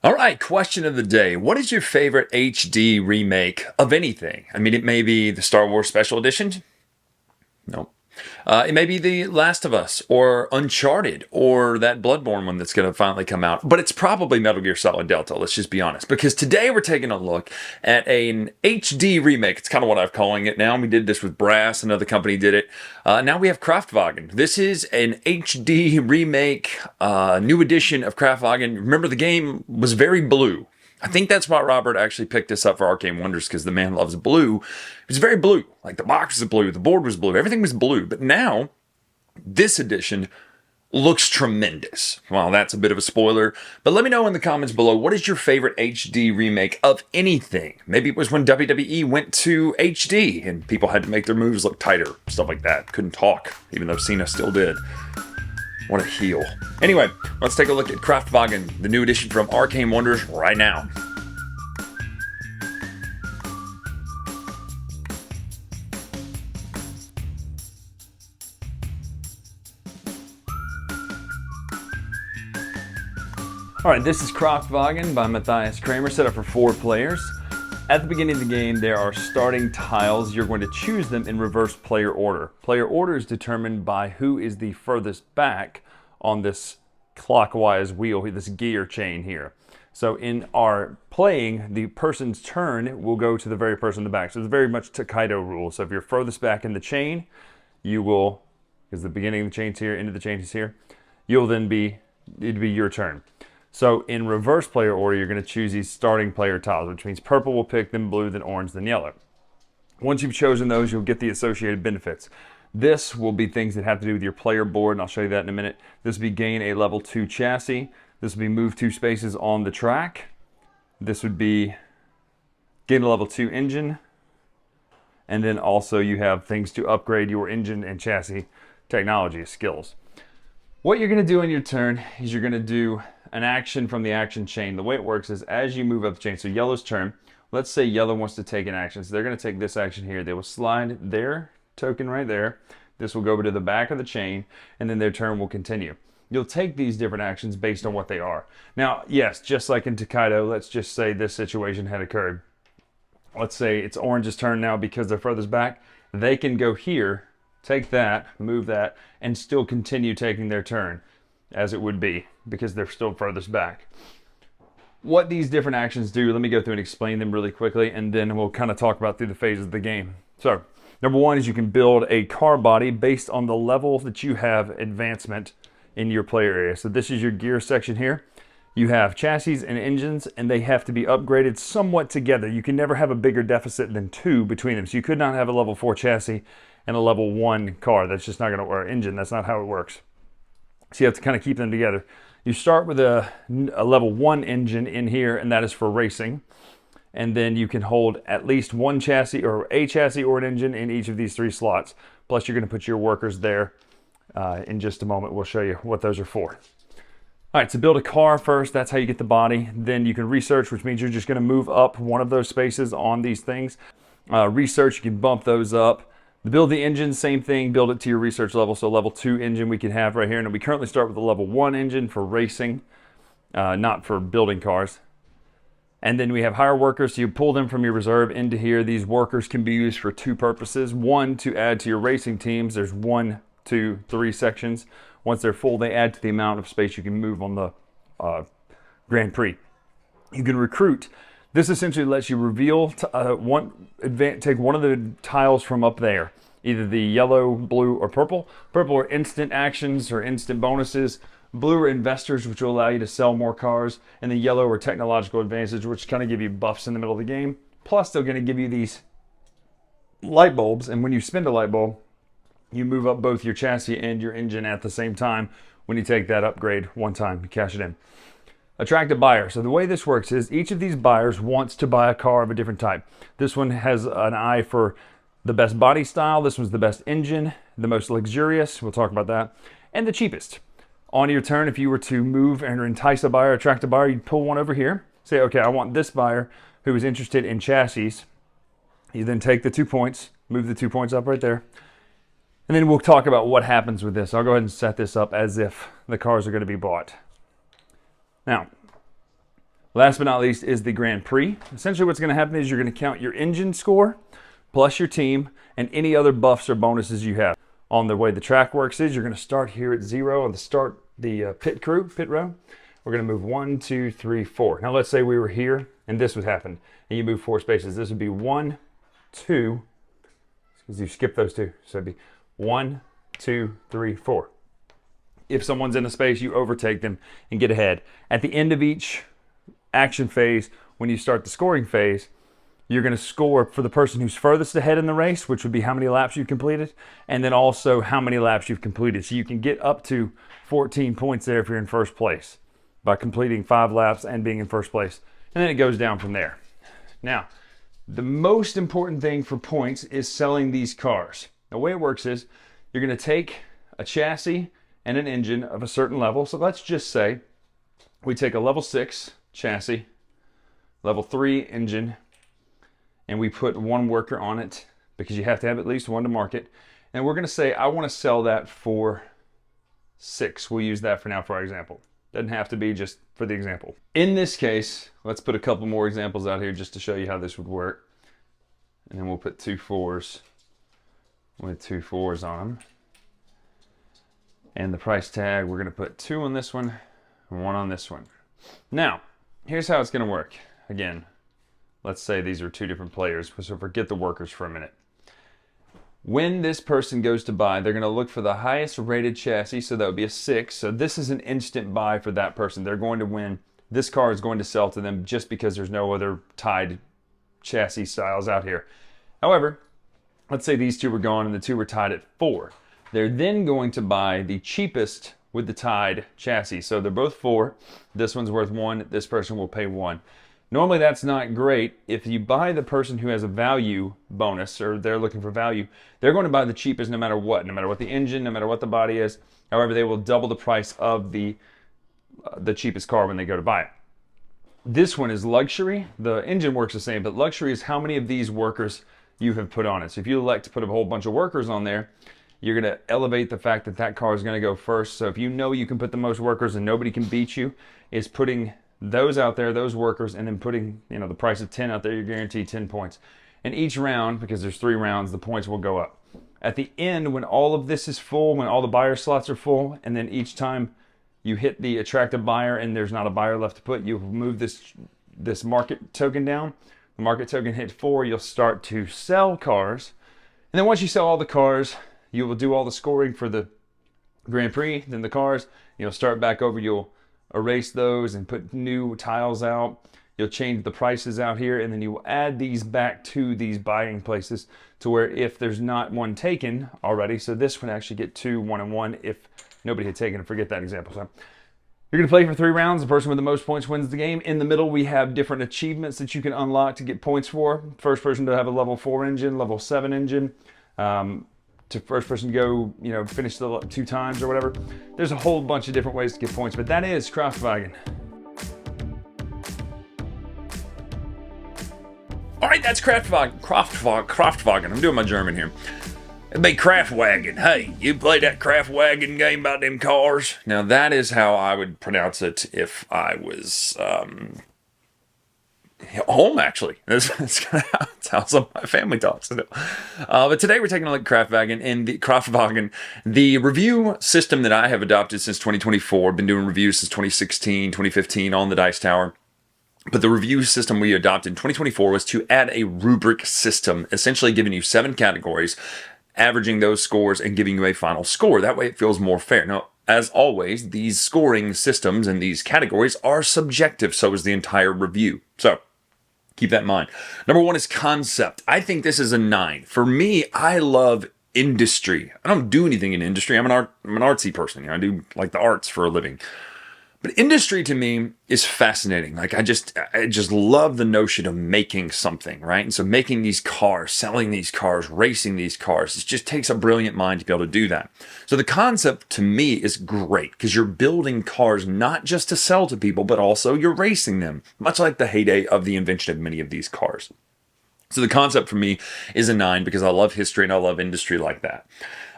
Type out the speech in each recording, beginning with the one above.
All right, question of the day. What is your favorite HD remake of anything? I mean, it may be the Star Wars Special Edition. No. It may be The Last of Us or Uncharted or that Bloodborne one that's going to finally come out. But it's probably Metal Gear Solid Delta, let's just be honest. Because today we're taking a look at an HD remake. It's kind of what I'm calling it now. We did this with Brass, another company did it. Now we have Kraftwagen. This is an HD remake, new edition of Kraftwagen. Remember, the game was very blue. I think that's why Robert actually picked this up for Arcane Wonders, because the man loves blue. It was very blue. Like, the box was blue, the board was blue, everything was blue. But now, this edition looks tremendous. Well, that's a bit of a spoiler. But let me know in the comments below, what is your favorite HD remake of anything? Maybe it was when WWE went to HD and people had to make their moves look tighter, stuff like that. Couldn't talk, even though Cena still did. What a heel. Anyway, let's take a look at Kraftwagen, the new edition from Arcane Wonders, right now. Alright, this is Kraftwagen by Matthias Kramer, set up for 4 players. At the beginning of the game, there are starting tiles. You're going to choose them in reverse player order. Player order is determined by who is the furthest back on this clockwise wheel, this gear chain here. So in our playing, the person's turn will go to the very person in the back. So it's very much Takedo rule. So if you're furthest back in the chain, you will, because the beginning of the chain's here, end of the chain is here, you'll then be, it'd be your turn. So in reverse player order, you're going to choose these starting player tiles, which means purple will pick, then blue, then orange, then yellow. Once you've chosen those, you'll get the associated benefits. This will be things that have to do with your player board, and I'll show you that in a minute. This will be gain a level 2 chassis. This will be move 2 spaces on the track. This would be gain a level 2 engine. And then also you have things to upgrade your engine and chassis technology skills. What you're going to do in your turn is you're going to do an action from the action chain. The way it works is as you move up the chain, so yellow's turn, let's say yellow wants to take an action. So they're going to take this action here. They will slide their token right there. This will go over to the back of the chain, and then their turn will continue. You'll take these different actions based on what they are. Now, yes, just like in Takedo, let's just say this situation had occurred. Let's say it's Orange's turn now because they're furthest back. They can go here, take that, move that, and still continue taking their turn as it would be because they're still furthest back. What these different actions do, let me go through and explain them really quickly, and then we'll kind of talk about through the phases of the game. So, number one is you can build a car body based on the level that you have advancement in your player area. So this is your gear section here. You have chassis and engines, and they have to be upgraded somewhat together. You can never have a bigger deficit than 2 between them. So you could not have a level 4 chassis and a level 1 car. That's just not going to work. Engine, that's not how it works. So you have to kind of keep them together. You start with a level 1 engine in here, and that is for racing. And then you can hold at least one chassis or a chassis or an engine in each of these 3 slots. Plus you're going to put your workers there. In just a moment, we'll show you what those are for. All right, so build a car first. That's how you get the body. Then you can research, which means you're just going to move up one of those spaces on these things. Research, you can bump those up. Build the engine, same thing, build it to your research level. So level 2 engine we can have right here. And we currently start with a level 1 engine for racing, not for building cars. And then we have hire workers, so you pull them from your reserve into here. These workers can be used for 2 purposes. One, to add to your racing teams. There's 1, 2, 3 sections. Once they're full, they add to the amount of space you can move on the Grand Prix. You can recruit. This essentially lets you reveal, take one of the tiles from up there, either the yellow, blue, or purple. Purple are instant actions or instant bonuses. Blue are investors, which will allow you to sell more cars. And the yellow are technological advances, which kind of give you buffs in the middle of the game. Plus, they're going to give you these light bulbs. And when you spend a light bulb, you move up both your chassis and your engine at the same time when you take that upgrade one time. You cash it in. Attract a buyer. So the way this works is each of these buyers wants to buy a car of a different type. This one has an eye for the best body style. This one's the best engine, the most luxurious. We'll talk about that. And the cheapest. On your turn, if you were to move and entice a buyer, attract a buyer, you'd pull one over here. Say, okay, I want this buyer who is interested in chassis. You then take the 2 points, move the 2 points up right there. And then we'll talk about what happens with this. I'll go ahead and set this up as if the cars are going to be bought. Now, Last but not least is the Grand Prix. Essentially what's going to happen is you're going to count your engine score plus your team and any other buffs or bonuses you have. On the way the track works is you're going to start here at 0 on the pit row. We're going to move 1, 2, 3, 4. Now let's say we were here and this would happen and you move 4 spaces. This would be 1, 2, because you skip those 2. So it'd be 1, 2, 3, 4. If someone's in a space, you overtake them and get ahead. At the end of each action phase, when you start the scoring phase, you're going to score for the person who's furthest ahead in the race, which would be how many laps you've completed, and then also how many laps you've completed. So you can get up to 14 points there if you're in first place by completing 5 laps and being in first place. And then it goes down from there. Now, the most important thing for points is selling these cars. The way it works is you're going to take a chassis and an engine of a certain level. So let's just say we take a level 6 chassis, level 3 engine, and we put 1 worker on it because you have to have at least 1 to market. And we're going to say, I want to sell that for 6. We'll use that for now for our example. Doesn't have to be, just for the example. In this case, let's put a couple more examples out here just to show you how this would work. And then we'll put 2 4s with 2 4s on them. And the price tag, we're going to put 2 on this one and 1 on this one. Now, here's how it's going to work. Again, let's say these are 2 different players, so forget the workers for a minute. When this person goes to buy, they're going to look for the highest rated chassis, so that would be a 6. So this is an instant buy for that person. They're going to win. This car is going to sell to them just because there's no other tied chassis styles out here. However, let's say these 2 were gone and the 2 were tied at 4. They're then going to buy the cheapest with the tied chassis. So they're both 4. This one's worth 1. This person will pay 1. Normally that's not great. If you buy the person who has a value bonus, or they're looking for value, they're going to buy the cheapest no matter what the engine, no matter what the body is. However, they will double the price of the cheapest car when they go to buy it. This one is luxury. The engine works the same, but luxury is how many of these workers you have put on it. So if you elect to put a whole bunch of workers on there, you're going to elevate the fact that that car is going to go first. So if you know you can put the most workers and nobody can beat you, is putting those out there, those workers, and then putting, the price of 10 out there, you're guaranteed 10 points. And each round, because there's 3 rounds, the points will go up. At the end, when all of this is full, when all the buyer slots are full, and then each time you hit the attractive buyer and there's not a buyer left to put, you move this market token down. The market token hit 4, you'll start to sell cars. And then once you sell all the cars, you will do all the scoring for the Grand Prix, then the cars. You'll start back over, you'll erase those and put new tiles out. You'll change the prices out here, and then you will add these back to these buying places to where if there's not one taken already, so this would actually get 2, 1, and 1 if nobody had taken it. Forget that example. So you're going to play for 3 rounds. The person with the most points wins the game. In the middle, we have different achievements that you can unlock to get points for. First person to have a level 4 engine, level 7 engine. To first person to go, finish the 2 times or whatever. There's a whole bunch of different ways to get points, but that is Kraftwagen. All right, that's Kraftwagen. I'm doing my German here. It'd be Kraftwagen. Hey, you played that Kraftwagen game about them cars? Now, that is how I would pronounce it if I was home, actually. That's how some of my family talks. But today we're taking a look at Kraftwagen. And the Kraftwagen, the review system that I have adopted since 2024. Been doing reviews since 2016, 2015 on the Dice Tower. But the review system we adopted in 2024 was to add a rubric system, essentially giving you 7 categories, averaging those scores and giving you a final score. That way it feels more fair. Now, as always, these scoring systems and these categories are subjective, so is the entire review. So keep that in mind. Number 1 is concept. I think this is a 9. For me, I love industry. I don't do anything in industry. I'm an artsy person. I do like the arts for a living. But industry to me is fascinating. Like I just love the notion of making something, right? And so making these cars, selling these cars, racing these cars, it just takes a brilliant mind to be able to do that. So the concept to me is great because you're building cars not just to sell to people, but also you're racing them, much like the heyday of the invention of many of these cars. So the concept for me is a 9 because I love history and I love industry like that.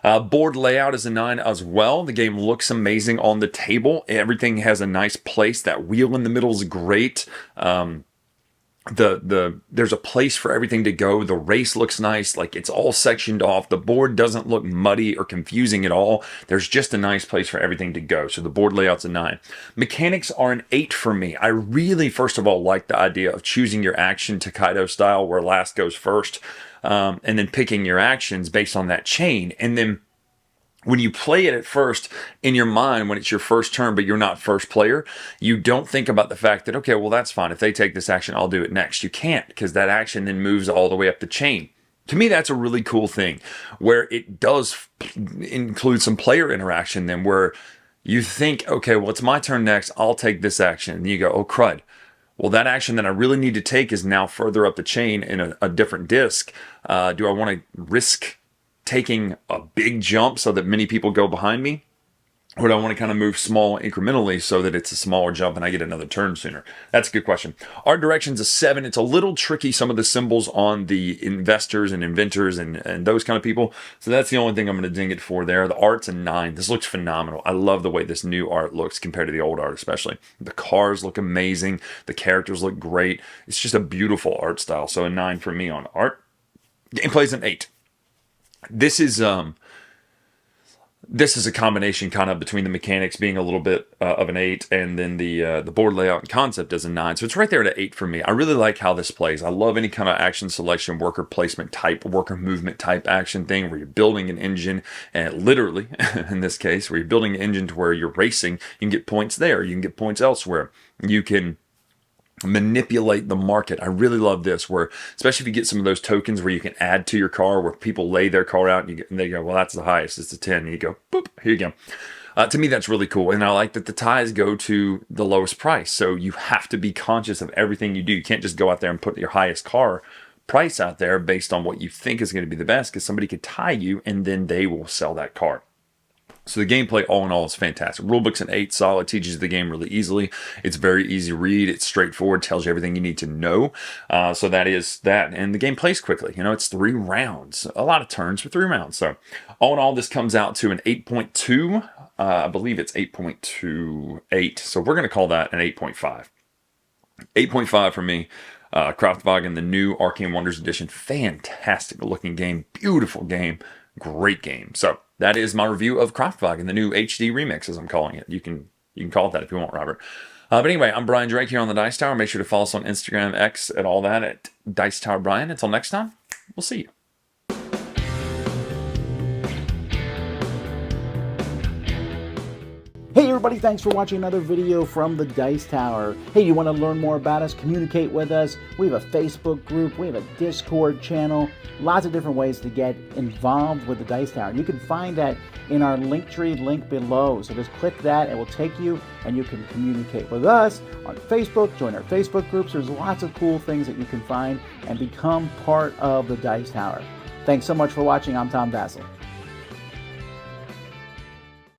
Board layout is a 9 as well. The game looks amazing on the table. Everything has a nice place. That wheel in the middle is great. There's a place for everything to go. The race looks nice, like it's all sectioned off. The board doesn't look muddy or confusing at all. There's just a nice place for everything to go. So the board layout's a 9. Mechanics are an 8 for me. I really, first of all, like the idea of choosing your action Takedo style, where last goes first, and then picking your actions based on that chain. And then when you play it at first in your mind, when it's your first turn, but you're not first player, you don't think about the fact that, okay, well, that's fine. If they take this action, I'll do it next. You can't, because that action then moves all the way up the chain. To me, that's a really cool thing, where it does include some player interaction then, where you think, okay, well, it's my turn next. I'll take this action. And you go, oh, crud. Well, that action that I really need to take is now further up the chain in a different disc. Do I want to risk taking a big jump so that many people go behind me? Or do I want to kind of move small incrementally so that it's a smaller jump and I get another turn sooner? That's a good question. Art direction's a 7. It's a little tricky, some of the symbols on the investors and inventors and those kind of people. So that's the only thing I'm going to ding it for there. The art's a 9. This looks phenomenal. I love the way this new art looks compared to the old art especially. The cars look amazing. The characters look great. It's just a beautiful art style. So a 9 for me on art. Gameplay's an 8. This is a combination kind of between the mechanics being a little bit of an 8 and then the board layout and concept as a 9. So it's right there at an 8 for me. I really like how this plays. I love any kind of action selection, worker placement type, worker movement type action thing where you're building an engine, and literally in this case, where you're building an engine to where you're racing, you can get points there, you can get points elsewhere. You can manipulate the market. I really love this, where especially if you get some of those tokens where you can add to your car, where people lay their car out and they go, well, that's the highest, it's a 10, and you go, boop, here you go. To me, that's really cool. And I like that the ties go to the lowest price. So you have to be conscious of everything you do. You can't just go out there and put your highest car price out there based on what you think is going to be the best, because somebody could tie you and then they will sell that car. So the gameplay, all in all, is fantastic. Rulebook's an 8, solid, teaches you the game really easily. It's very easy to read. It's straightforward, tells you everything you need to know. So that is that. And the game plays quickly. You know, it's 3 rounds. A lot of turns for 3 rounds. So all in all, this comes out to an 8.2. I believe it's 8.28. So we're going to call that an 8.5. 8.5 for me. Kraftwagen, the new Arcane Wonders Edition. Fantastic looking game. Beautiful game. Great game. So that is my review of Kraftwagen, the new HD remix, as I'm calling it. You can call it that if you want, Robert. But anyway, I'm Bryan Drake here on the Dice Tower. Make sure to follow us on Instagram, X, and all that at Dice Tower Bryan. Until next time, we'll see you. Hey everybody, thanks for watching another video from the Dice Tower. Hey, you want to learn more about us, communicate with us? We have a Facebook group, we have a Discord channel, lots of different ways to get involved with the Dice Tower. You can find that in our Linktree link below. So just click that, it will take you and you can communicate with us on Facebook, join our Facebook groups. There's lots of cool things that you can find and become part of the Dice Tower. Thanks so much for watching. I'm Tom Vasel.